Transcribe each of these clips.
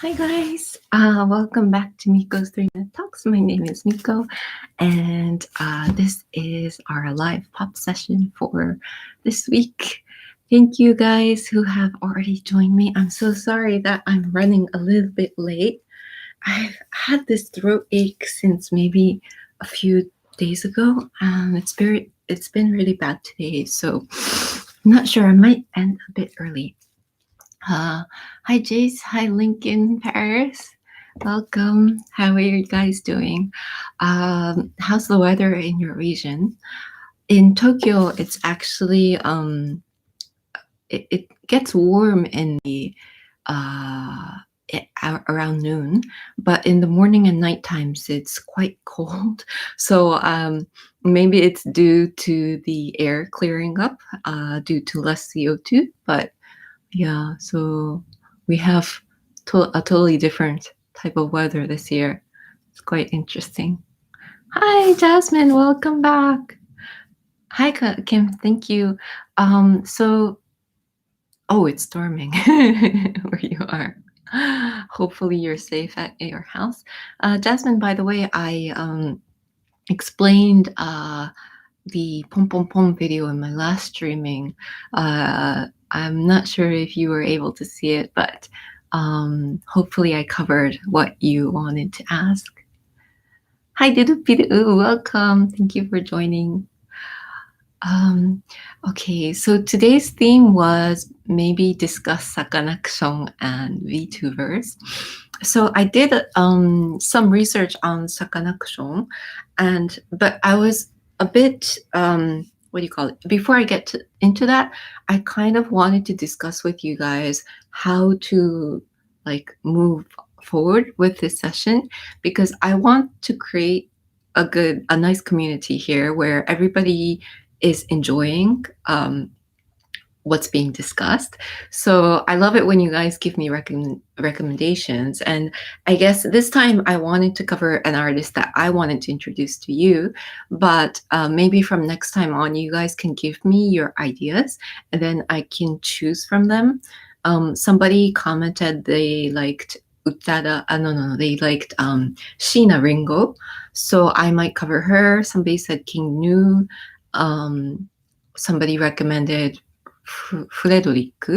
Hi guys, welcome back to Miko's 3-Minute Talks. My name is Miko, and this is our live pop session for this week. Thank you guys who have already joined me. I'm so sorry that I'm running a little bit late. I've had this throat ache since maybe a few days ago. It's been really bad today, so I'm not sure. I might end a bit early. Hi Jace, hi Lincoln, Paris. Welcome. How are you guys doing? How's the weather in your region? In Tokyo, it's actually it gets warm in the around noon, but in the morning and night times it's quite cold. So maybe it's due to the air clearing up, due to less CO2, but yeah, so we have a totally different type of weather this year. It's quite interesting. Hi, Jasmine. Welcome back. Hi, Kim. Thank you. It's storming where you are. Hopefully you're safe at your house. Jasmine, by the way, I explained the pom pom pom video in my last streaming. I'm not sure if you were able to see it, but hopefully I covered what you wanted to ask. Hi, Didu, welcome. Thank you for joining. Okay, so today's theme was maybe discuss Sakanaction and VTubers. So I did some research on Sakanaction, but I was a bit before I get into that, I kind of wanted to discuss with you guys how to move forward with this session, because I want to create a nice community here where everybody is enjoying what's being discussed. So I love it when you guys give me recommendations. And I guess this time I wanted to cover an artist that I wanted to introduce to you, but maybe from next time on, you guys can give me your ideas and then I can choose from them. Somebody commented they liked they liked Sheena Ringo. So I might cover her. Somebody said King Nu. Somebody recommended Frederick,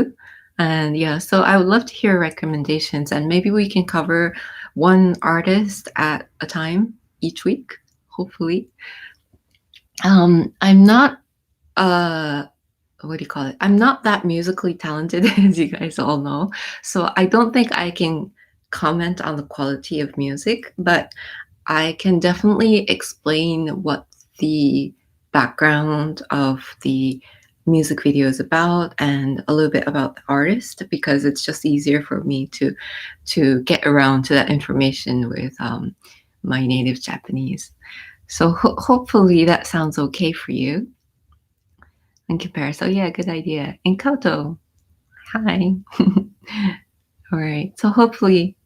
and yeah, so I would love to hear recommendations, and maybe we can cover one artist at a time each week, hopefully. I'm not I'm not that musically talented, as you guys all know, so I don't think I can comment on the quality of music, but I can definitely explain what the background of the music video is about and a little bit about the artist, because it's just easier for me to get around to that information with my native Japanese. So hopefully that sounds okay for you. In comparison, so yeah, good idea. And Koto, hi. All right, so hopefully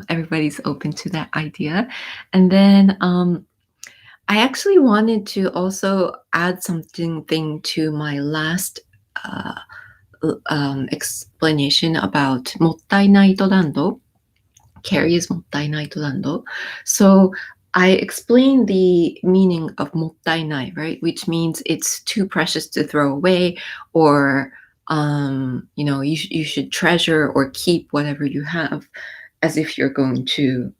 everybody's open to that idea. And then I actually wanted to also add something to my last explanation about mottainai to rando. Carrie is mottainai to rando. So I explained the meaning of mottainai, right? Which means it's too precious to throw away, or you should treasure or keep whatever you have as if you're going to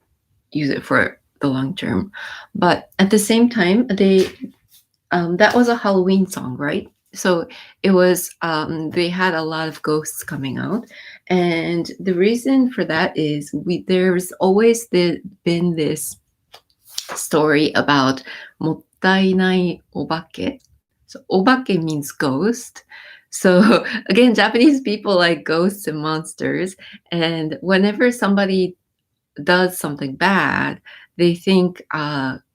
use it for the long term. But at the same time, that was a Halloween song, right? So it was they had a lot of ghosts coming out, and the reason for that is there's always been this story about mottainai obake. So obake means ghost. So again, Japanese people like ghosts and monsters, and whenever somebody does something bad, they think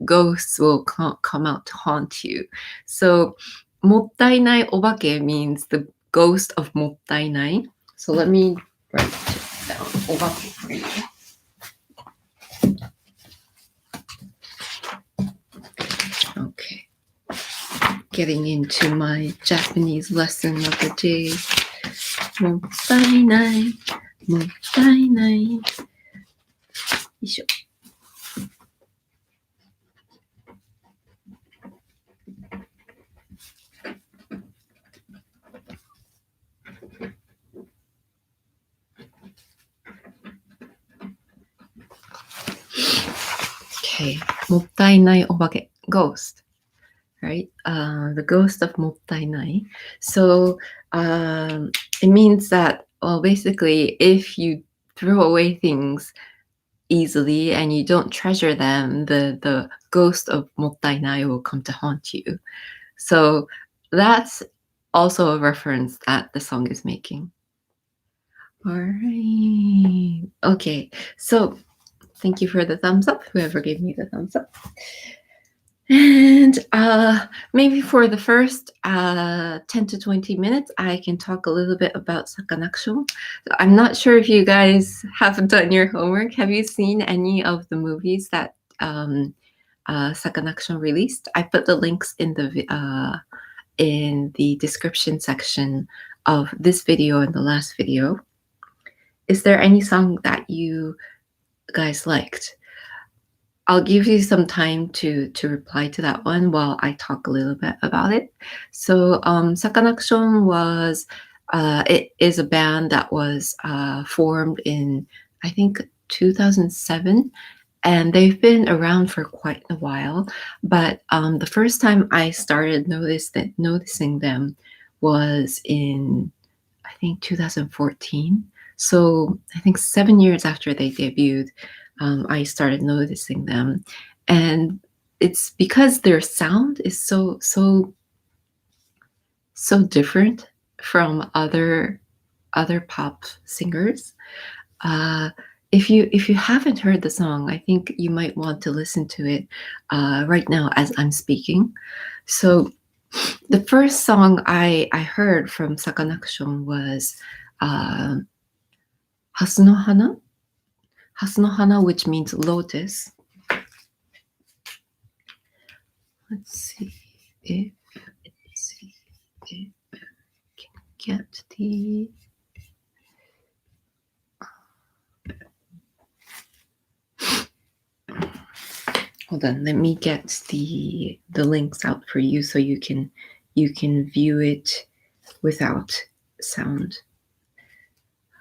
ghosts will come out to haunt you. So mottainai obake means the ghost of mottainai. So let me write it down. Obake for you. Okay. Getting into my Japanese lesson of the day. Mottainai, mottainai. いしょ。Okay, もったいないお化け ghost, right? The ghost of もったいない. So it means that, well, basically, if you throw away things easily and you don't treasure them, the ghost of もったいない will come to haunt you. So that's also a reference that the song is making. All right. Okay. So thank you for the thumbs up, whoever gave me the thumbs up. And maybe for the first 10 to 20 minutes, I can talk a little bit about Sakanaction. I'm not sure if you guys have done your homework. Have you seen any of the movies that Sakanaction released? I put the links in the description section of this video and the last video. Is there any song that you guys liked? I'll give you some time to reply to that one while I talk a little bit about it. So Sakanaction was it is a band that was formed in, I think, 2007, and they've been around for quite a while. But the first time I started noticing them was in, I think, 2014. So I think 7 years after they debuted, I started noticing them, and it's because their sound is so different from other pop singers. If you haven't heard the song, I think you might want to listen to it right now as I'm speaking. So the first song I heard from Sakanaction was Hasu no Hana. Hasu no Hana, which means lotus. Let's see if I can get the... Hold on, let me get the links out for you so you can view it without sound.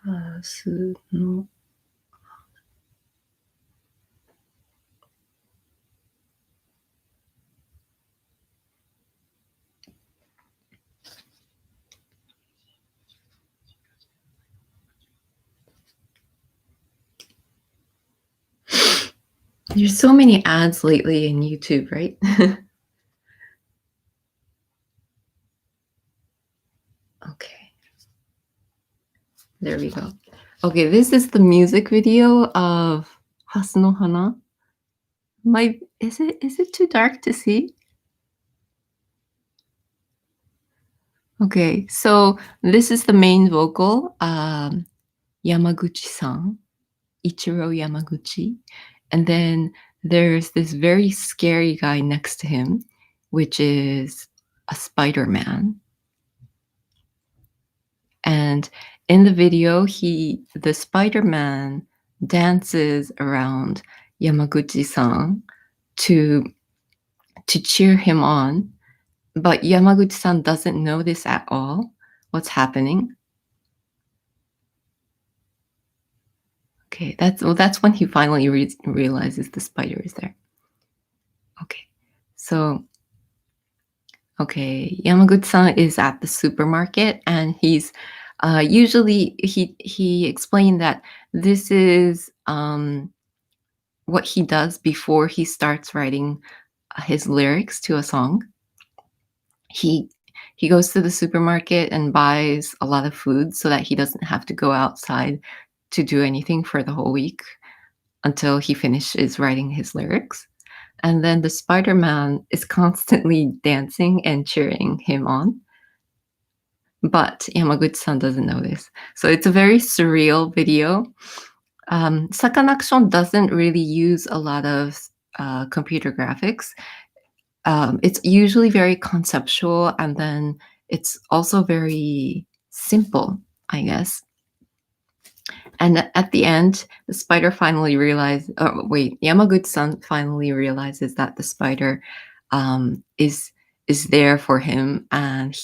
Hasu no... There's so many ads lately in YouTube, right? Okay. There we go. Okay, this is the music video of Hasu no Hana. Is it too dark to see? Okay, so this is the main vocal, Yamaguchi-san, Ichiro Yamaguchi. And then there's this very scary guy next to him, which is a Spider-Man. And in the video, the Spider-Man dances around Yamaguchi-san to cheer him on. But Yamaguchi-san doesn't know this at all, what's happening. Okay, that's when he finally realizes the spider is there. Okay, so, okay, Yamaguchi-san is at the supermarket, and he's usually he explained that this is what he does before he starts writing his lyrics to a song. He goes to the supermarket and buys a lot of food so that he doesn't have to go outside to do anything for the whole week until he finishes writing his lyrics. And then the Spider-Man is constantly dancing and cheering him on. But Yamaguchi-san doesn't know this. So it's a very surreal video. Sakanaction doesn't really use a lot of computer graphics. It's usually very conceptual, and then it's also very simple, I guess. And at the end, the spider finally realizes, oh, wait, Yamaguchi-san finally realizes that the spider is there for him, and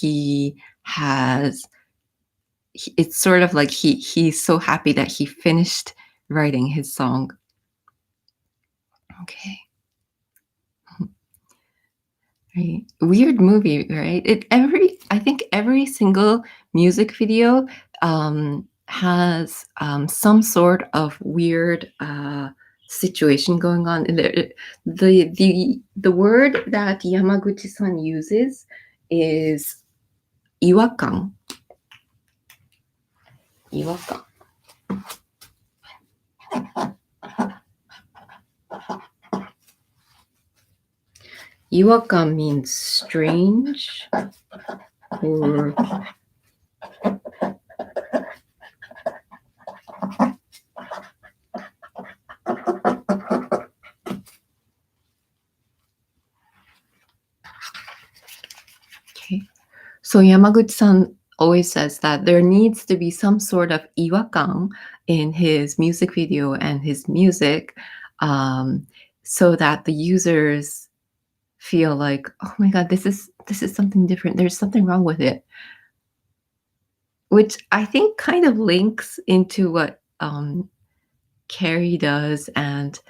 it's sort of like he's so happy that he finished writing his song. Okay. Right. Weird movie, right? I think every single music video has some sort of weird situation going on. The word that Yamaguchi-san uses is iwakan. Iwakan. Iwakan means strange or okay. So Yamaguchi-san always says that there needs to be some sort of iwakan in his music video and his music, so that the users feel like, oh my god, this is something different. There's something wrong with it, which I think kind of links into what Carrie does, and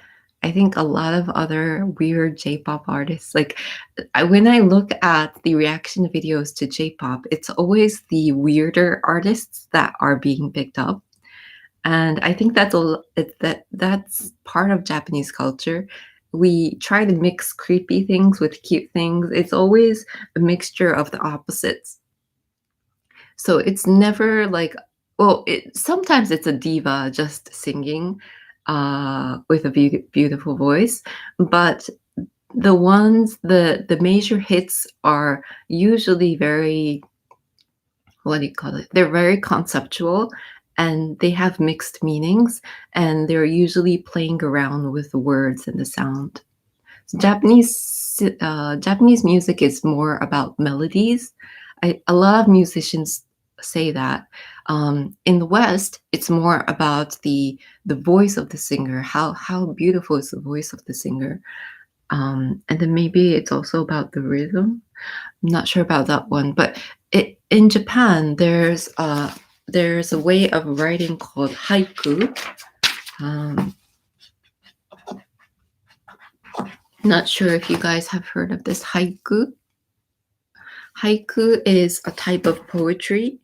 I think a lot of other weird J-pop artists. Like when I look at the reaction videos to J-pop, it's always the weirder artists that are being picked up, and I think that's part of Japanese culture. We try to mix creepy things with cute things. It's always a mixture of the opposites. So it's never like, well, sometimes it's a diva just singing with a beautiful voice, but the major hits are usually very, what do you call it? They're very conceptual, and they have mixed meanings, and they're usually playing around with the words and the sound. So Japanese music is more about melodies. A lot of musicians say that. In the West, it's more about the voice of the singer. How beautiful is the voice of the singer? And then maybe it's also about the rhythm. I'm not sure about that one, but in Japan, there's a way of writing called haiku. Not sure if you guys have heard of this haiku. Haiku is a type of poetry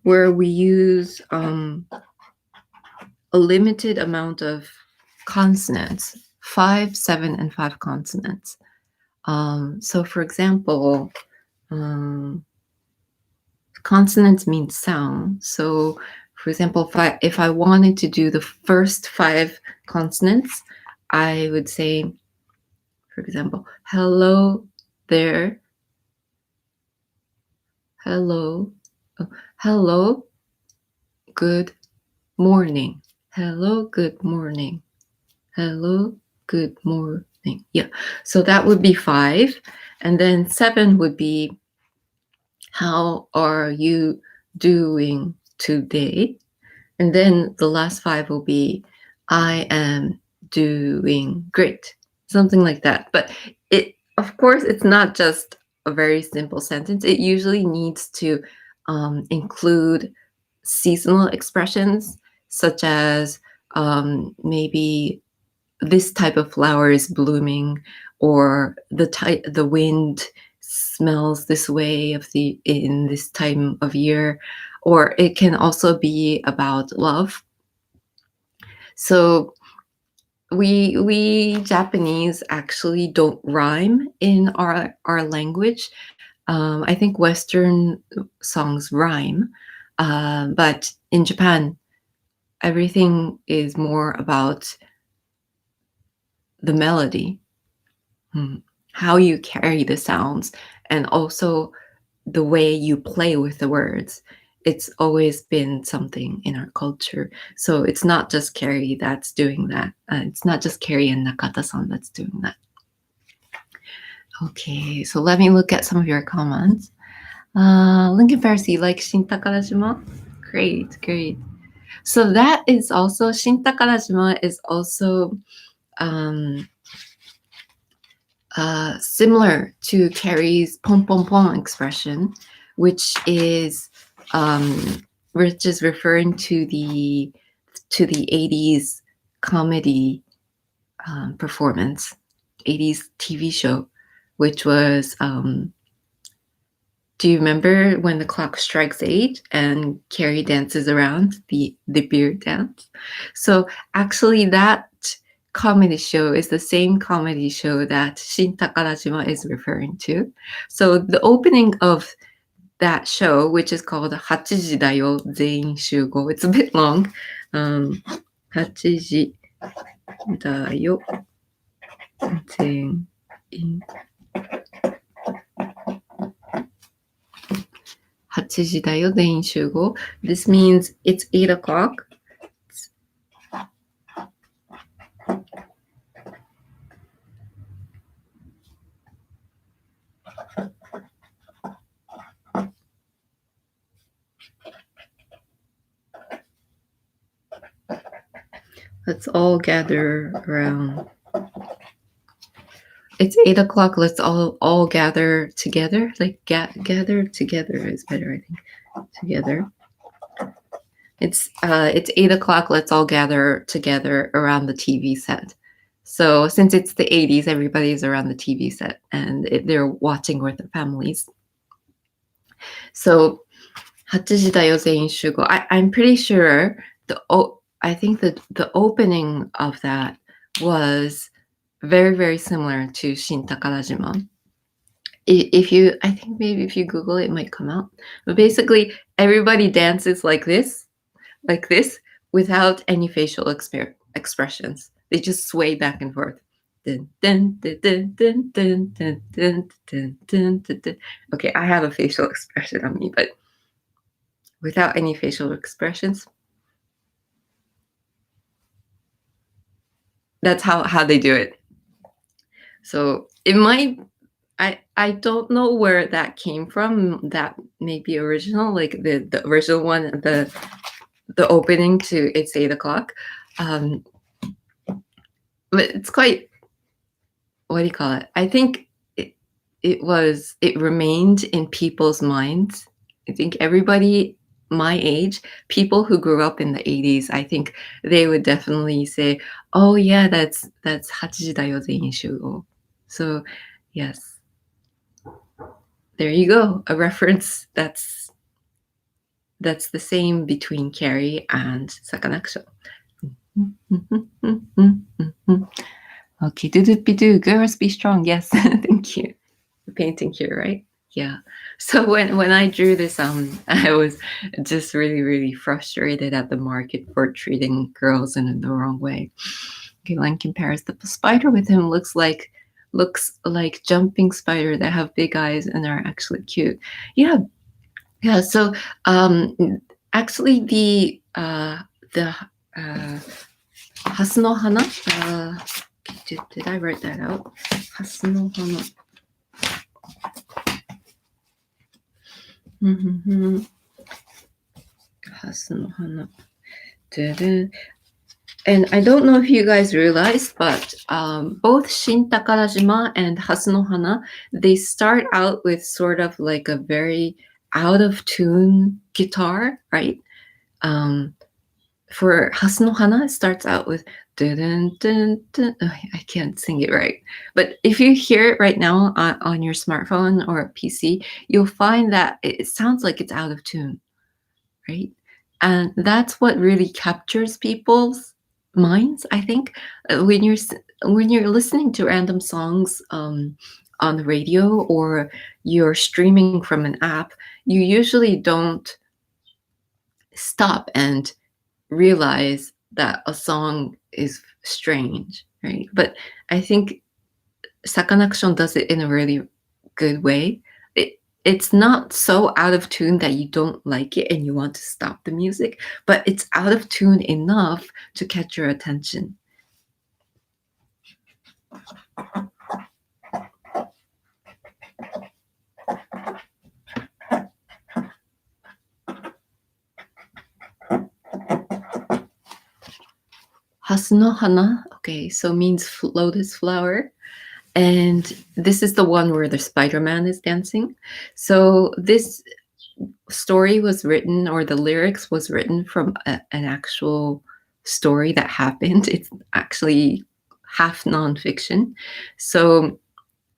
where we use a limited amount of consonants, 5, 7, and 5 consonants. So for example, consonants mean sound. So for example, if I wanted to do the first 5 consonants, I would say, for example, hello there. Hello. Hello. Good morning. Hello. Good morning. Hello. Good morning. Yeah. So that would be 5. And then 7 would be, how are you doing today? And then the last 5 will be, I am doing great. Something like that. But of course, it's not just a very simple sentence. It usually needs to include seasonal expressions, such as maybe this type of flower is blooming, or the wind smells this way in this time of year, or it can also be about love. So we Japanese actually don't rhyme in our language. I think Western songs rhyme, but in Japan, everything is more about the melody, how you carry the sounds, and also the way you play with the words. It's always been something in our culture. So it's not just Carrie that's doing that. It's not just Carrie and Nakata-san that's doing that. Okay, so let me look at some of your comments. Lincoln Pharisee, like Shintakarajima? Great, great. So that is also, Shintakarajima is also similar to Carrie's pom pom pom expression, which is referring to the 80s comedy performance, 80s TV show, which was do you remember when the clock strikes 8 and Carrie dances around the beer dance? So actually that comedy show is the same comedy show that Shintakarajima is referring to. So the opening of that show, which is called 8時だよ全員集合. It's a bit long. 8時だよ全員8時だよ全員集合. This means it's 8 o'clock. Let's all gather around. It's 8 o'clock. Let's all gather together. Like gather together is better, I think. Together. It's 8 o'clock. Let's all gather together around the TV set. So since it's the 80s, everybody's around the TV set and they're watching with their families. So 8時だよ全員集合. I'm pretty sure I think that the opening of that was very, very similar to Shintakarajima. I think maybe if you Google it, it might come out. But basically, everybody dances like this, without any facial expressions. They just sway back and forth. Dun, dun, dun, dun, dun, dun, dun, dun, dun, dun, dun, dun. Okay, I have a facial expression on me, but without any facial expressions. That's how they do it. So it might, I don't know where that came from. That may be original, like the original one, the opening to It's 8 o'clock. But it's quite, what do you call it? I think it remained in people's minds. I think everybody my age, people who grew up in the 80s, I think they would definitely say, oh yeah, that's 8時だよ全員集合. So yes, there you go, a reference that's the same between Carrie and Sakanaction. Okay, do girls be strong. Yes, thank you. The painting here, right? Yeah. So when I drew this, I was just really, really frustrated at the market for treating girls in the wrong way. Galen compares the spider with him looks like jumping spider that have big eyes and are actually cute. Yeah. So actually the Hasu no Hana. Did I write that out? Hasu no Hana. Hasu no Hana. And I don't know if you guys realized, but both Shintakarajima and Hasu no Hana, they start out with sort of like a very out of tune guitar, right? For Hasu no Hana, it starts out with dun, dun, dun. Oh, I can't sing it right. But if you hear it right now on your smartphone or PC, you'll find that it sounds like it's out of tune, right? And that's what really captures people's minds, I think. When you're listening to random songs on the radio or you're streaming from an app, you usually don't stop and realize that a song is strange, right? But I think Sakanaction does it in a really good way. It's not so out of tune that you don't like it and you want to stop the music, but it's out of tune enough to catch your attention. Hasu no Hana, okay, so means lotus flower. And this is the one where the Spider-Man is dancing. So this story was written, or the lyrics was written from an actual story that happened. It's actually half nonfiction. So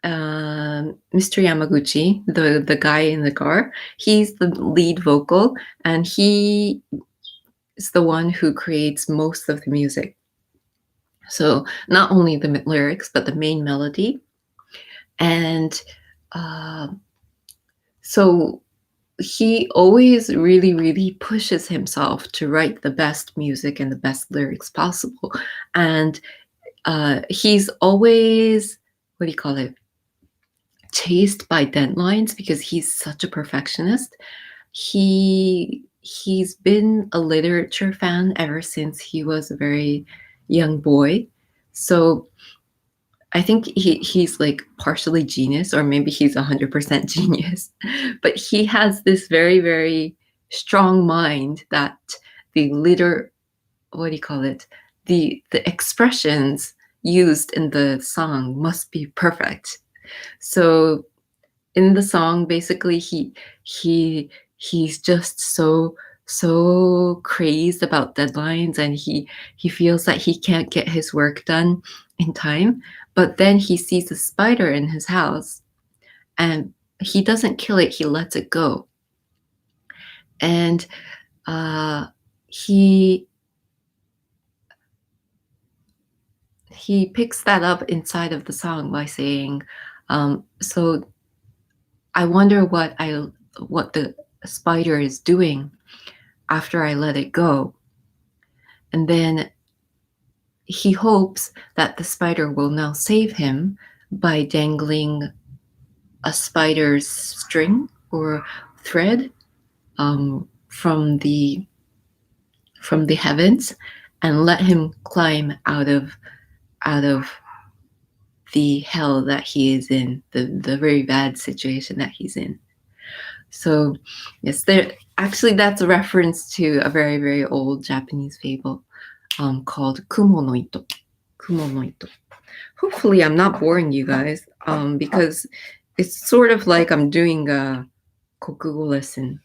Mr. Yamaguchi, the guy in the car, he's the lead vocal, and he is the one who creates most of the music. So not only the lyrics, but the main melody. And so he always really, really pushes himself to write the best music and the best lyrics possible. And he's always, what do you call it, chased by deadlines because he's such a perfectionist. He's been a literature fan ever since he was a very young boy. So I think he's like partially genius, or maybe he's 100% genius. But he has this very, very strong mind that the what do you call it? The expressions used in the song must be perfect. So in the song, basically he's just so crazed about deadlines, and he feels that he can't get his work done in time. But then he sees a spider in his house, and he doesn't kill it, he lets it go. And he picks that up inside of the song by saying, so I wonder what the spider is doing after I let it go. And then he hopes that the spider will now save him by dangling a spider's string or thread from the heavens, and let him climb out of the hell that he is in, the very bad situation that he's in. So yes, that's a reference to a very, very old Japanese fable called Kumo no Ito. Kumo no Ito. Hopefully I'm not boring you guys, because it's sort of like I'm doing a kokugo lesson.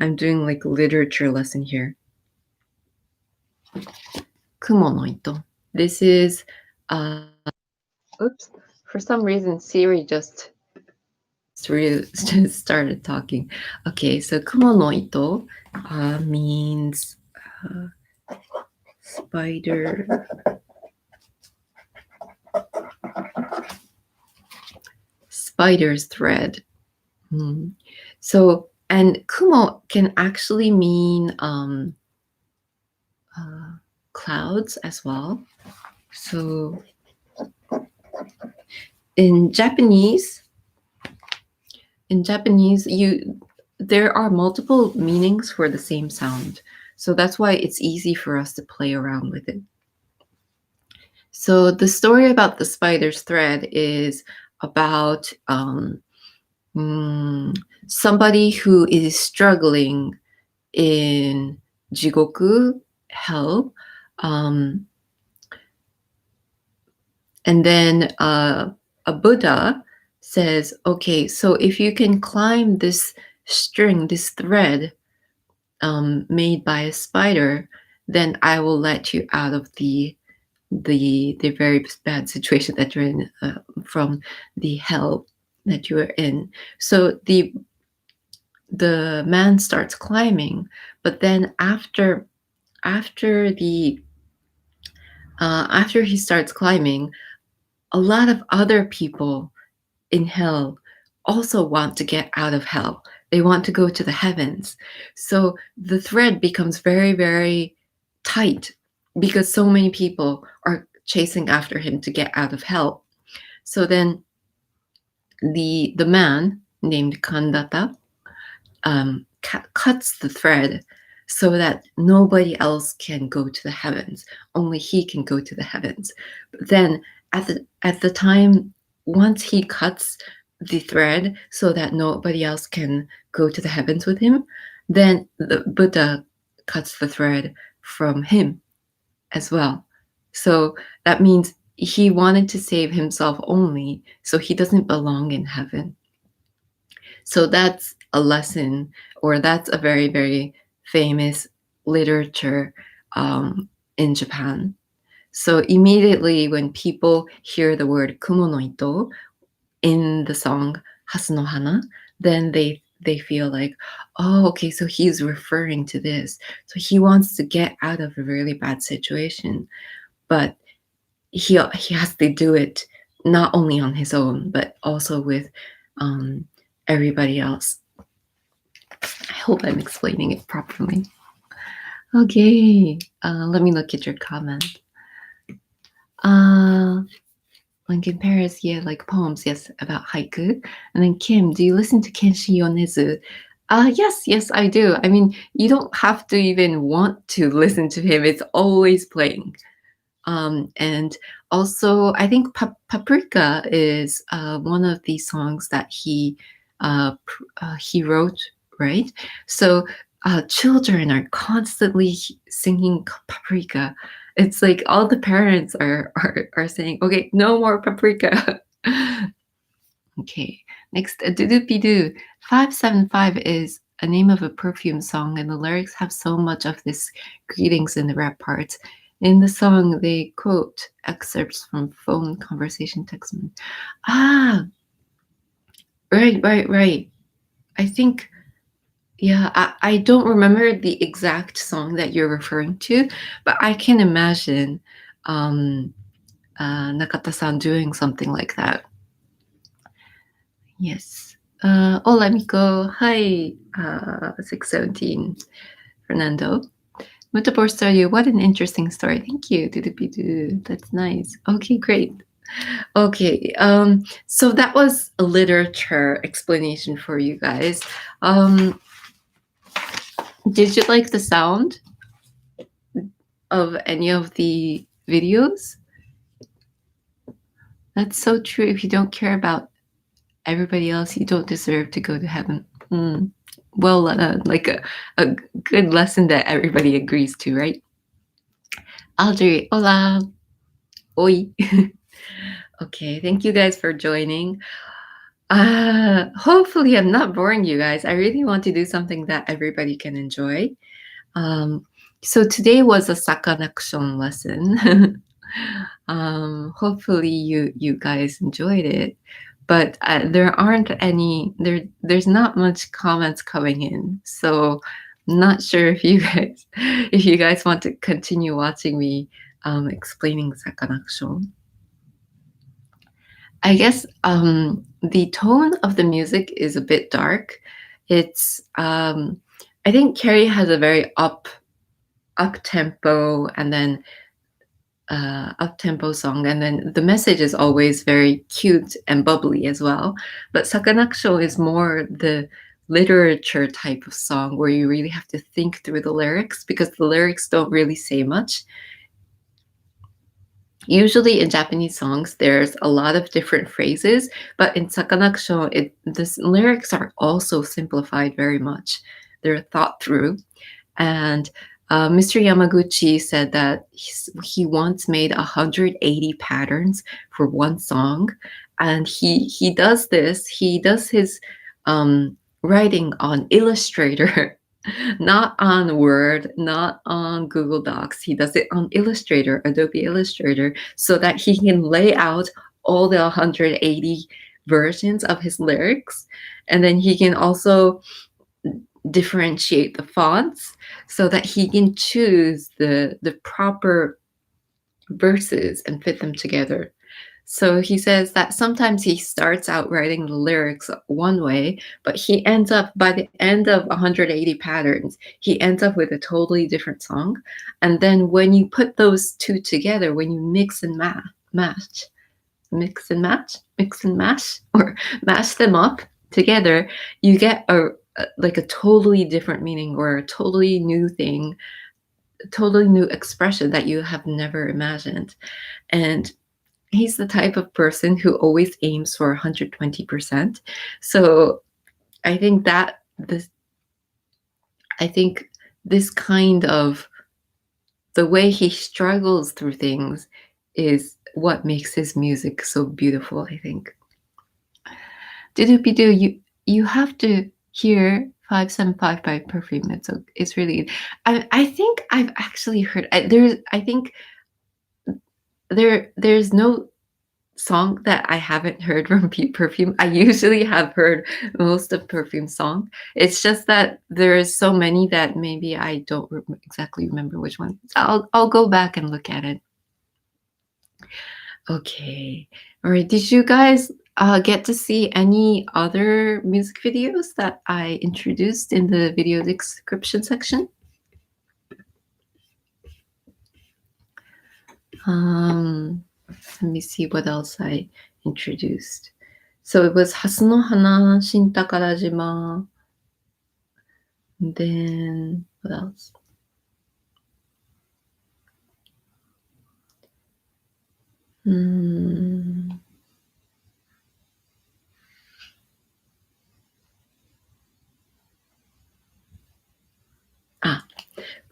I'm doing like a literature lesson here. Kumo no Ito. This is oops, for some reason Siri just started talking. Okay, so Kumo no Ito means spider. Spider's thread. So, and Kumo can actually mean clouds as well. So in Japanese, there are multiple meanings for the same sound. So that's why it's easy for us to play around with it. So the story about the spider's thread is about somebody who is struggling in jigoku, hell, and then a Buddha says, okay, so if you can climb this string, this thread made by a spider, then I will let you out of the very bad situation that you're in, from the hell that you are in. So the man starts climbing, but then after he starts climbing, a lot of other people in hell also want to get out of hell. They want to go to the heavens. So the thread becomes very, very tight because so many people are chasing after him to get out of hell. So then the man named Kandata cuts the thread so that nobody else can go to the heavens. Only he can go to the heavens. But then at the time, once he cuts the thread so that nobody else can go to the heavens with him, then the Buddha cuts the thread from him as well. So that means he wanted to save himself only, so he doesn't belong in heaven. So that's a lesson, or that's a very, very famous literature in Japan. So immediately when people hear the word kumo no ito in the song Hasu no Hana, then they feel like, oh, okay, so he's referring to this. So he wants to get out of a really bad situation, but he has to do it not only on his own, but also with everybody else. I hope I'm explaining it properly. Okay, let me look at your comment. Lincoln Paris, yeah, like poems, yes, about haiku. And then Kim, do you listen to Kenshi Yonezu? Yes, I do. I mean, you don't have to even want to listen to him. It's always playing. And also, I think Paprika is one of the songs that he wrote, right? So children are constantly singing Paprika. It's like all the parents are saying, okay, no more Paprika. Okay, next, Doo-Doo-Be-Doo. 575 is a name of a perfume song, and the lyrics have so much of this greetings in the rap parts. In the song, they quote excerpts from phone conversation text. Ah, right. I think, yeah, I don't remember the exact song that you're referring to, but I can imagine Nakata-san doing something like that. Yes. Hola, Miko. Hi, 617. Fernando. Mutapor story. What an interesting story. Thank you. Doo-doo-be-doo. That's nice. Okay, great. Okay. So that was a literature explanation for you guys. Did you like the sound of any of the videos? That's so true. If you don't care about everybody else, you don't deserve to go to heaven. Well, like a good lesson that everybody agrees to, right? Audrey, hola. Oi. Okay, thank you guys for joining. Hopefully I'm not boring you guys. I really want to do something that everybody can enjoy. So today was a Sakanaction lesson. Hopefully you guys enjoyed it. But there aren't any, there's not much comments coming in. So I'm not sure if you guys want to continue watching me explaining Sakanaction. I guess the tone of the music is a bit dark. It's I think Carrie has a very up tempo and then up-tempo song, and then the message is always very cute and bubbly as well. But Sakanaksho is more the literature type of song where you really have to think through the lyrics because the lyrics don't really say much. Usually in Japanese songs, there's a lot of different phrases, but in Sakanaksho, the lyrics are also simplified very much. They're thought through. And Mr. Yamaguchi said that he once made 180 patterns for one song, and he does this. He does his writing on Illustrator, not on Word, not on Google Docs. He does it on Illustrator, Adobe Illustrator, so that he can lay out all the 180 versions of his lyrics, and then he can also differentiate the fonts so that he can choose the proper verses and fit them together. So he says that sometimes he starts out writing the lyrics one way, but he ends up, by the end of 180 patterns, he ends up with a totally different song. And then when you put those two together, when you mix and mash, or mash them up together, you get a totally different meaning or a totally new thing, a totally new expression that you have never imagined. And he's the type of person who always aims for 120%. So I think this kind of the way he struggles through things is what makes his music so beautiful, I think. Didoopidoo, you have to hear 575 by Perfume. It's really good. I think I've actually heard I think there's no song that I haven't heard from Perfume. I usually have heard most of Perfume's song. It's just that there's so many that maybe I don't exactly remember which one. I'll go back and look at it. Okay. All right. Did you guys get to see any other music videos that I introduced in the video description section? Let me see what else I introduced. So it was Hasu no Hana, Shintakarajima. And then what else?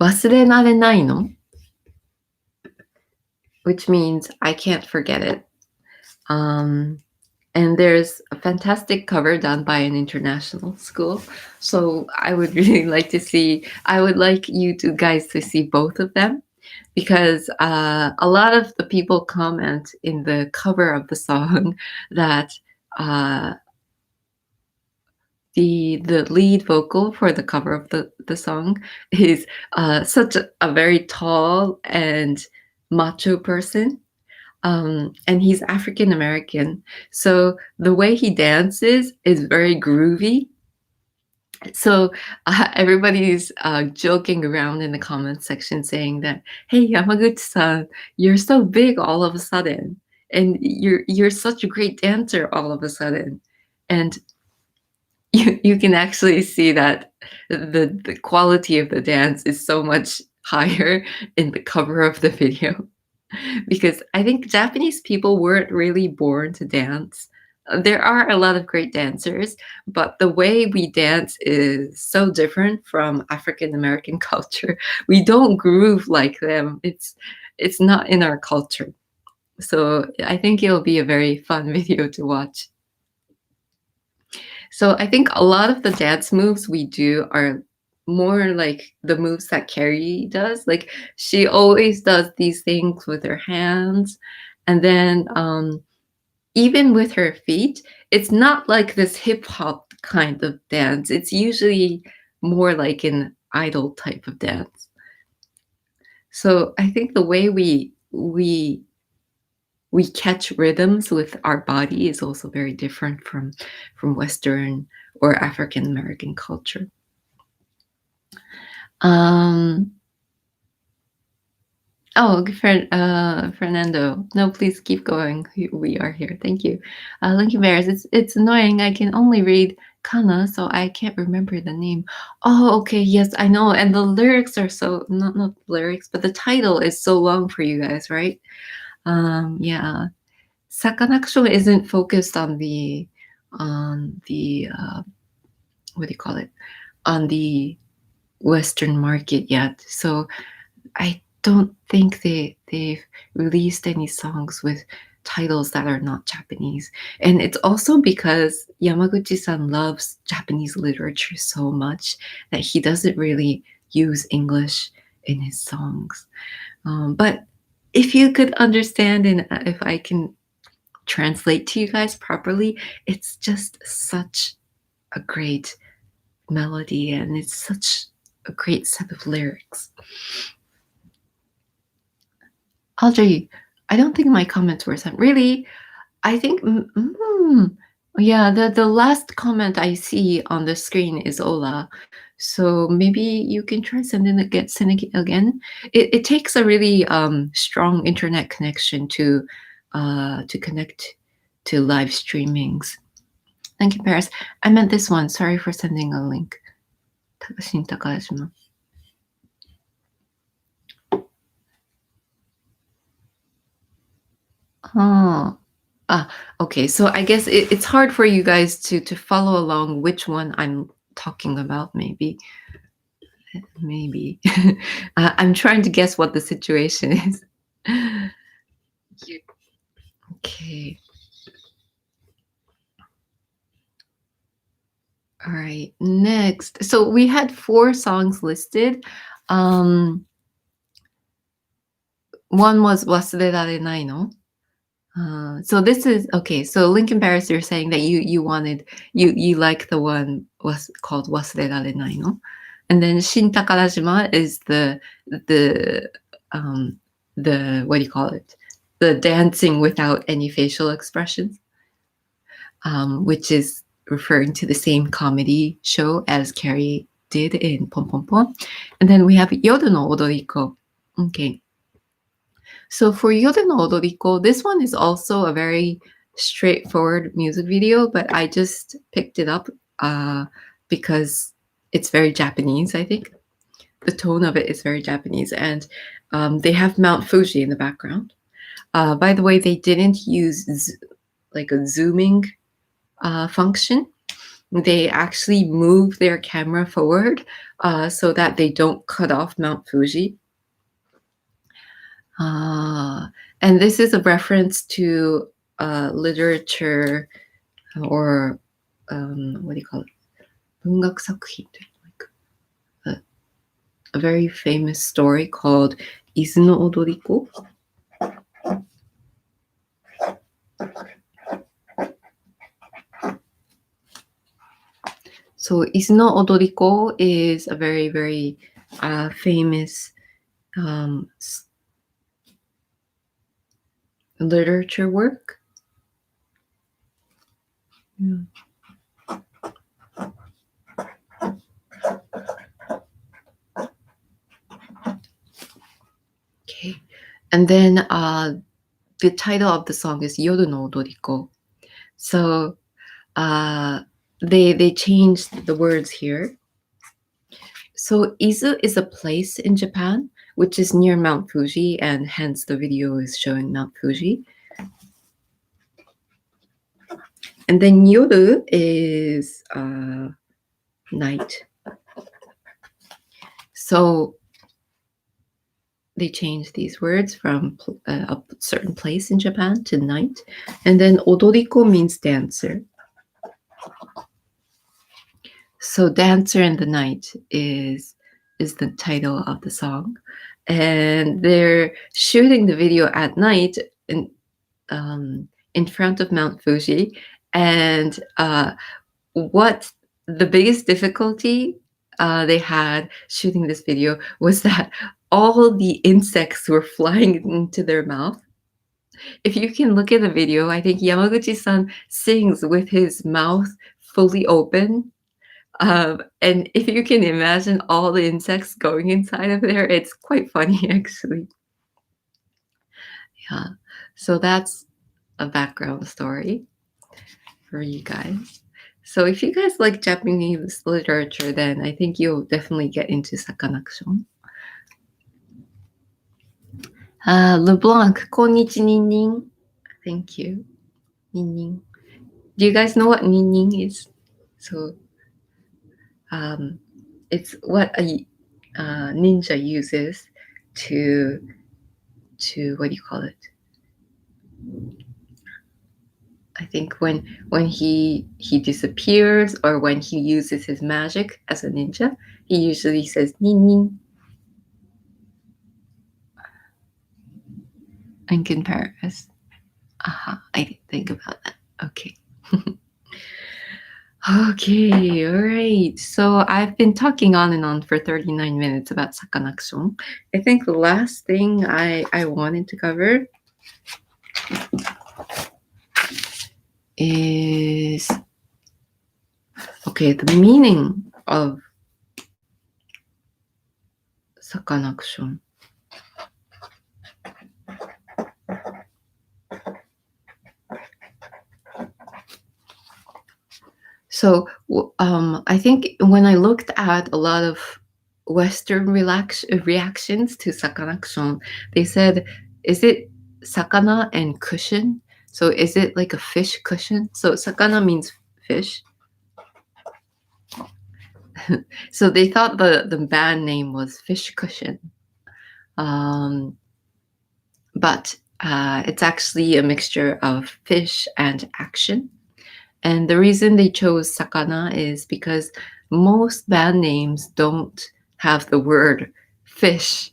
Wasurerarenaino, which means I can't forget it. And there's a fantastic cover done by an international school. So I would really like to see, I would like you two guys to see both of them, because a lot of the people comment in the cover of the song that the lead vocal for the cover of the song is such a very tall and macho person. And he's African American. So the way he dances is very groovy. So everybody's joking around in the comment section saying that, hey, Yamaguchi-san, you're so big all of a sudden. And you're such a great dancer all of a sudden. And you can actually see that the quality of the dance is so much higher in the cover of the video. Because I think Japanese people weren't really born to dance. There are a lot of great dancers, but the way we dance is so different from African American culture. We don't groove like them. It's not in our culture. So I think it'll be a very fun video to watch. So I think a lot of the dance moves we do are more like the moves that Carrie does. Like she always does these things with her hands. And then even with her feet, it's not like this hip hop kind of dance. It's usually more like an idol type of dance. So I think the way we catch rhythms with our body is also very different from Western or African American culture. Fernando. No, please keep going. We are here. Thank you. Lincoln Bears. It's annoying. I can only read kana, so I can't remember the name. Oh, okay. Yes, I know. And the lyrics are so not lyrics, but the title is so long for you guys, right? Yeah. Sakanaction isn't focused on the what do you call it? On the Western market yet. So I don't think they've released any songs with titles that are not Japanese. And it's also because Yamaguchi-san loves Japanese literature so much that he doesn't really use English in his songs. But if you could understand and if I can translate to you guys properly, it's just such a great melody and it's such a great set of lyrics. Audrey, I don't think my comments were sent. Really? I think, yeah, the last comment I see on the screen is Ola. So maybe you can try sending it again. It takes a really strong internet connection to connect to live streamings. Thank you, Paris. I meant this one. Sorry for sending a link. Shintakarajima. Okay. So I guess it's hard for you guys to follow along which one I'm talking about, maybe. Maybe. I'm trying to guess what the situation is. Okay. All right. Next. So we had 4 songs listed. One was Wasurerarenaino. So this is okay. So Lincoln Paris, you're saying that you wanted you like the one was called Wasurerarenaino, and then Shintakarajima is the what do you call it? The dancing without any facial expressions, which is referring to the same comedy show as Carrie did in Pom Pom Pom, and then we have Yorunoodoriko. Okay. So for Yorunoodoriko, this one is also a very straightforward music video, but I just picked it up because it's very Japanese, I think. The tone of it is very Japanese, and they have Mount Fuji in the background. By the way, they didn't use like a zooming function. They actually move their camera forward so that they don't cut off Mount Fuji. And this is a reference to literature or what do you call it? 文学作品, like a very famous story called 伊豆の踊り子. So 伊豆の踊り子 is a very, very famous literature work. Yeah. Okay, and then the title of the song is Yorunoodoriko. So they changed the words here. So Izu is a place in Japan, which is near Mount Fuji, and hence the video is showing Mount Fuji. And then Yoru is night. So they changed these words from a certain place in Japan to night. And then Odoriko means dancer. So dancer in the night is the title of the song. And they're shooting the video at night in front of Mount Fuji. And what the biggest difficulty they had shooting this video was that all the insects were flying into their mouth. If you can look at the video, I think Yamaguchi-san sings with his mouth fully open. And if you can imagine all the insects going inside of there, it's quite funny, actually. Yeah, so that's a background story for you guys. So if you guys like Japanese literature, then I think you'll definitely get into Sakanaction. LeBlanc, konnichi nin nin. Thank you. Nin nin. Do you guys know what nin nin is? So it's what a ninja uses to what do you call it? I think when he disappears or when he uses his magic as a ninja, he usually says nin nin. Lincoln Paris. Aha, I didn't think about that. Okay. Okay, all right. So I've been talking on and on for 39 minutes about Sakanaction. I think the last thing I wanted to cover is, okay, the meaning of Sakanaction. So I think when I looked at a lot of Western reactions to Sakanaction, they said, is it sakana and cushion? So is it like a fish cushion? So sakana means fish. So they thought the band name was Fish Cushion. But it's actually a mixture of fish and action. And the reason they chose Sakana is because most band names don't have the word fish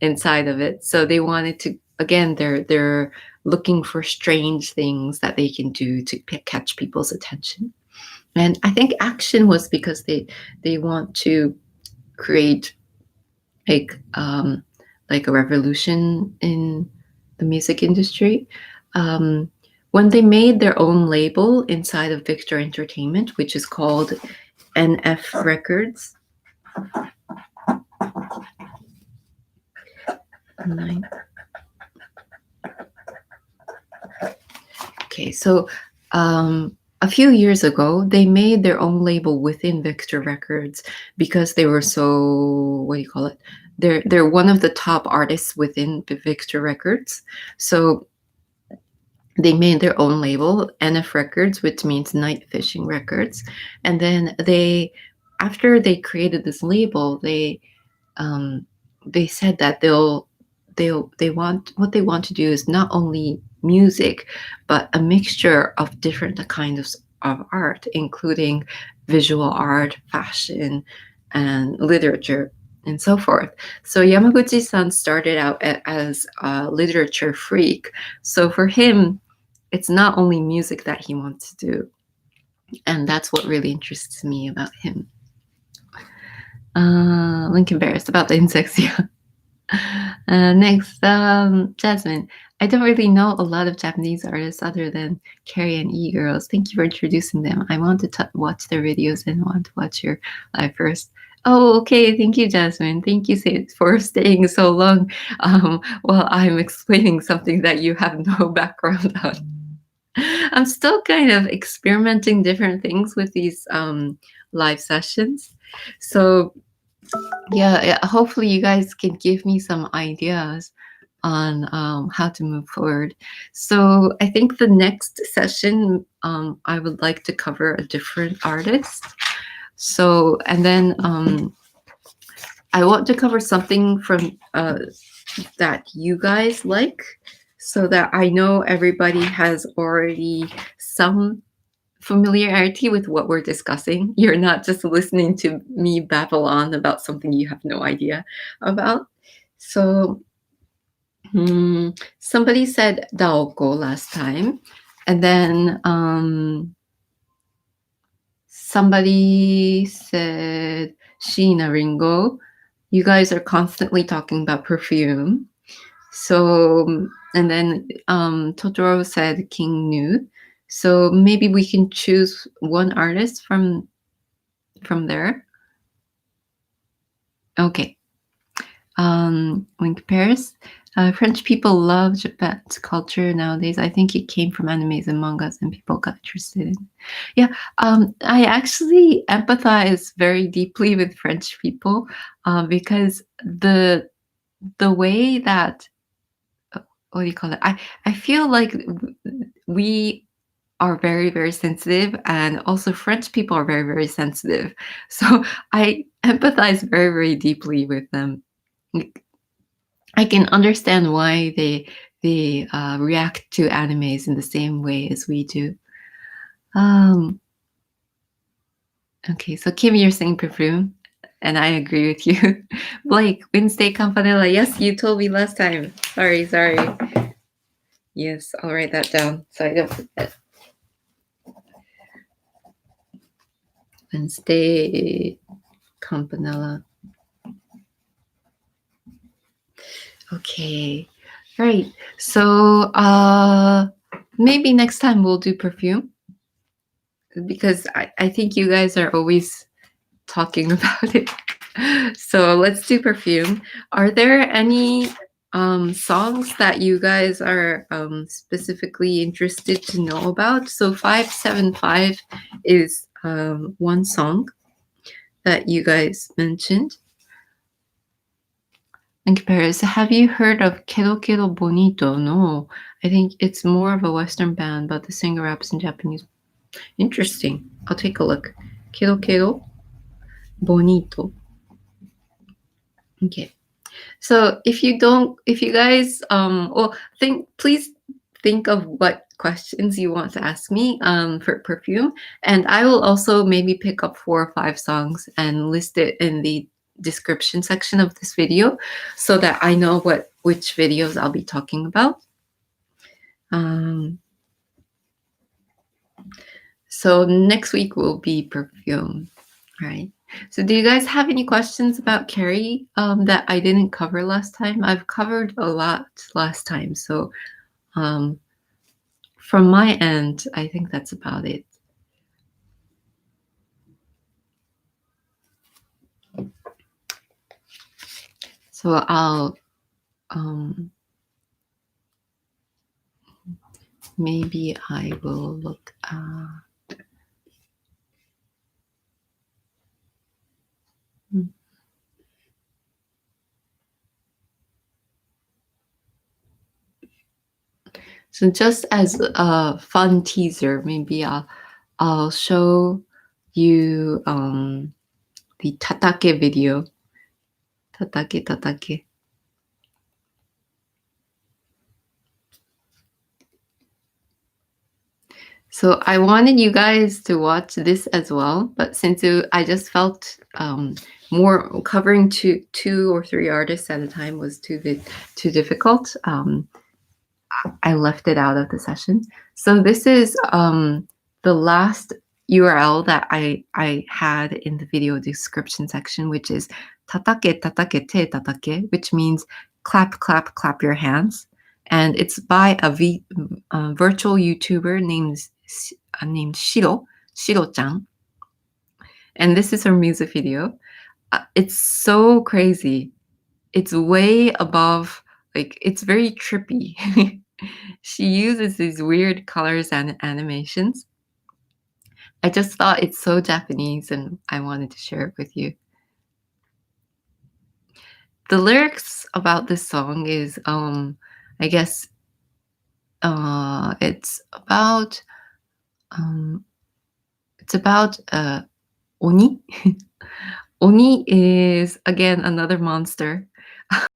inside of it. So they wanted to, again, they're looking for strange things that they can do to catch people's attention. And I think action was because they want to create like a revolution in the music industry. When they made their own label inside of Victor Entertainment, which is called NF Records. Okay, so a few years ago, they made their own label within Victor Records because they were so, what do you call it? They're one of the top artists within Victor Records. So they made their own label, NF Records, which means Night Fishing Records. And then after they created this label, they said that they want to do is not only music, but a mixture of different kinds of art, including visual art, fashion, and literature, and so forth. So Yamaguchi-san started out as a literature freak. So for him, it's not only music that he wants to do. And that's what really interests me about him. Lincoln Bears, about the insects, yeah. Next, Jasmine. I don't really know a lot of Japanese artists other than Carrie and E-Girls. Thank you for introducing them. I want to watch their videos and want to watch your live first. Oh, okay. Thank you, Jasmine. Thank you for staying so long while I'm explaining something that you have no background on. I'm still kind of experimenting different things with these live sessions. So yeah, hopefully you guys can give me some ideas on how to move forward. So I think the next session, I would like to cover a different artist. So, and then I want to cover something from that you guys like, so that I know everybody has already some familiarity with what we're discussing. You're not just listening to me babble on about something you have no idea about. So somebody said Daoko last time, and then somebody said Sheena Ringo. You guys are constantly talking about Perfume. So, and then Totoro said King Nu. So maybe we can choose one artist from there. Okay. Link Paris. French people love Japan's culture nowadays. I think it came from animes and mangas and people got interested in. Yeah, I actually empathize very deeply with French people because the way that, what do you call it? I feel like we are very, very sensitive, and also French people are very, very sensitive. So I empathize very, very deeply with them. I can understand why they react to animes in the same way as we do. Okay, so Kim, you're saying Perfume, and I agree with you. Blake, Wednesday Campanella. Yes, you told me last time. Sorry. Yes, I'll write that down so I don't forget. Wednesday Campanella. Okay, right. So maybe next time we'll do Perfume, because I think you guys are always talking about it. So let's do Perfume. Are there any songs that you guys are specifically interested to know about? So 575 is one song that you guys mentioned. And Paris, have you heard of Quero Quero Bonito? No, I think it's more of a Western band, but the singer raps in Japanese. Interesting. I'll take a look. Quero Quero bonito. Okay. So if you guys, please think of what questions you want to ask me for perfume, and I will also maybe pick up 4 or 5 songs and list it in the description section of this video, so that I know which videos I'll be talking about. So next week will be perfume, right? So do you guys have any questions about Carrie that I didn't cover last time? I've covered a lot last time, so from my end, I think that's about it. So I'll maybe I will look so just as a fun teaser, maybe I'll show you the Tatake video. Tatake. So I wanted you guys to watch this as well, but since I just felt more covering two or three artists at a time was too difficult, I left it out of the session. So this is the last URL that I had in the video description section, which is tatake tatake te tatake, which means clap clap clap your hands, and it's by a virtual YouTuber named Shiro-chan, and this is her music video. It's so crazy. It's way above, like, it's very trippy. She uses these weird colors and animations. I just thought it's so Japanese and I wanted to share it with you. The lyrics about this song is, I guess, it's about Oni. Oni is, again, another monster.